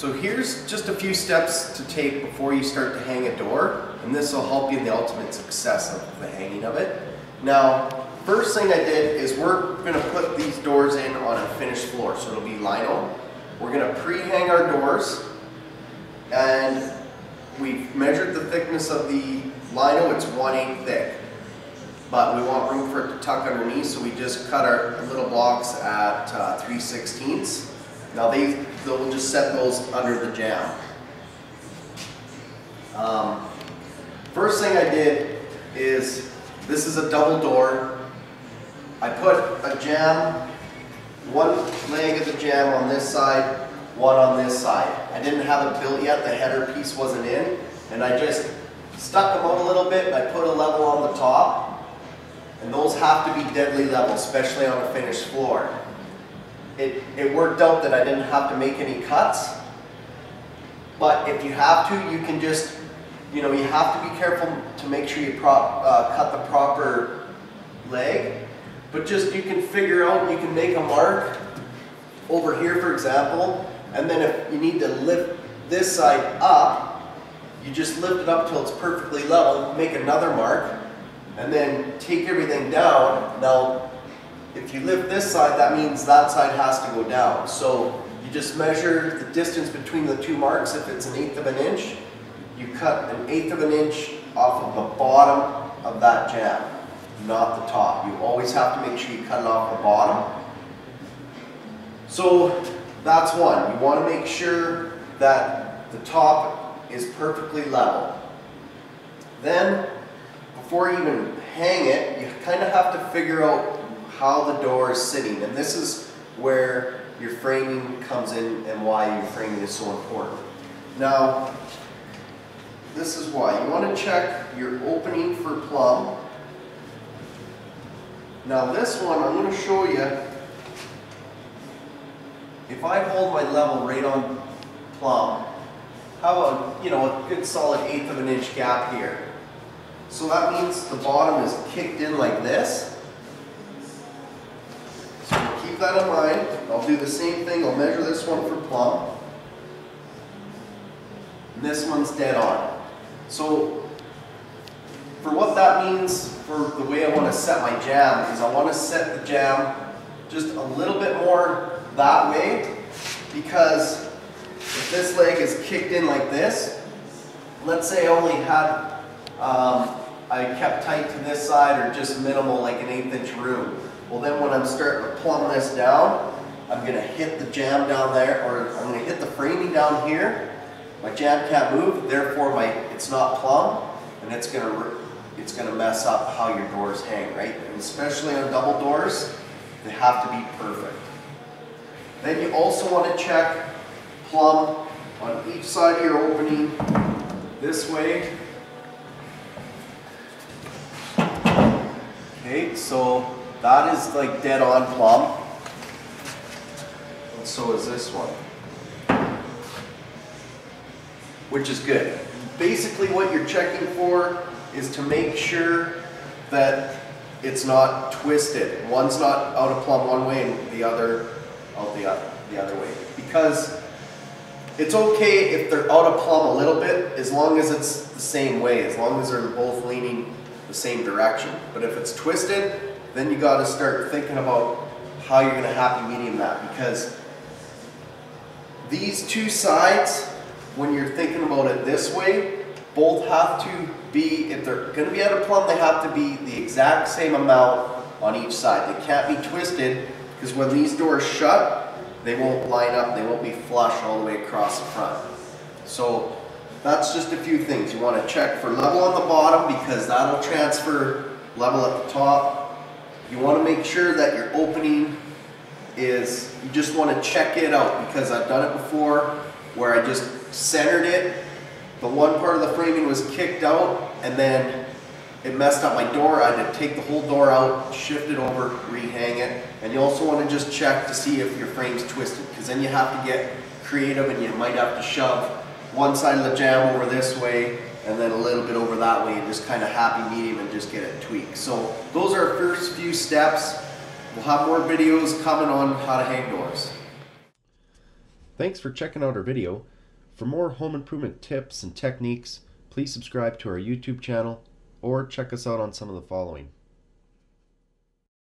So here's just a few steps to take before you start to hang a door, and this will help you in the ultimate success of the hanging of it. Now, first thing I did is we're going to put these doors in on a finished floor, so it'll be lino. We're going to pre-hang our doors, and we've measured the thickness of the lino. It's 1/8 thick, but we want room for it to tuck underneath, so we just cut our little blocks at 3/16. Now they'll just set those under the jamb. First thing I did is, this is a double door. I put a jamb, one leg of the jamb on this side, one on this side. I didn't have it built yet, the header piece wasn't in, and I just stuck them out a little bit and I put a level on the top, and those have to be deadly level, especially on a finished floor. It worked out that I didn't have to make any cuts, but if you have to, you can just, you have to be careful to make sure you cut the proper leg, but just you can figure out, you can make a mark over here, for example, and then if you need to lift this side up, you just lift it up till it's perfectly level, make another mark, and then take everything down. Now, if you lift this side, that means that side has to go down. So you just measure the distance between the two marks. If it's 1/8 of an inch, you cut 1/8 of an inch off of the bottom of that jamb, not the top. You always have to make sure you cut it off the bottom. So that's one. You want to make sure that the top is perfectly level. Then, before you even hang it, you kind of have to figure out how the door is sitting, and this is where your framing comes in and why your framing is so important. Now, this is why. You want to check your opening for plumb. Now this one, I'm going to show you, if I hold my level right on plumb, how about, a good solid 1/8 of an inch gap here. So that means the bottom is kicked in like this. So keep that in mind. I'll do the same thing. I'll measure this one for plumb. And this one's dead on. So for what that means for the way I want to set my jamb is I want to set the jamb just a little bit more that way, because if this leg is kicked in like this, let's say I only had I kept tight to this side or just minimal, like 1/8 inch room. Well, then when I'm starting to plumb this down, I'm going to hit the jamb down there, or I'm going to hit the framing down here. My jamb can't move, therefore it's not plumb, and it's going to mess up how your doors hang, right? And especially on double doors, they have to be perfect. Then you also want to check plumb on each side of your opening this way. Okay, so that is like dead on plumb, and so is this one, which is good. Basically what you're checking for is to make sure that it's not twisted. One's not out of plumb one way and the other out the other way. Because it's okay if they're out of plumb a little bit, as long as it's the same way, as long as they're both leaning the same direction. But if it's twisted, then you got to start thinking about how you're going to happy medium that, because these two sides, when you're thinking about it this way, both have to be, if they're going to be out of plumb, they have to be the exact same amount on each side. They can't be twisted, because when these doors shut, they won't line up, they won't be flush all the way across the front. So that's just a few things. You want to check for level on the bottom, because that'll transfer level at the top. You want to make sure that your opening is, you just want to check it out, because I've done it before where I just centered it. The one part of the framing was kicked out, and then it messed up my door. I had to take the whole door out, shift it over, rehang it. And you also want to just check to see if your frame's twisted, because then you have to get creative and you might have to shove one side of the jamb over this way and then a little bit over that way, and just kind of happy medium and just get it tweaked. So those are our first few steps. We'll have more videos coming on how to hang doors. Thanks for checking out our video. For more home improvement tips and techniques, please subscribe to our YouTube channel or check us out on some of the following.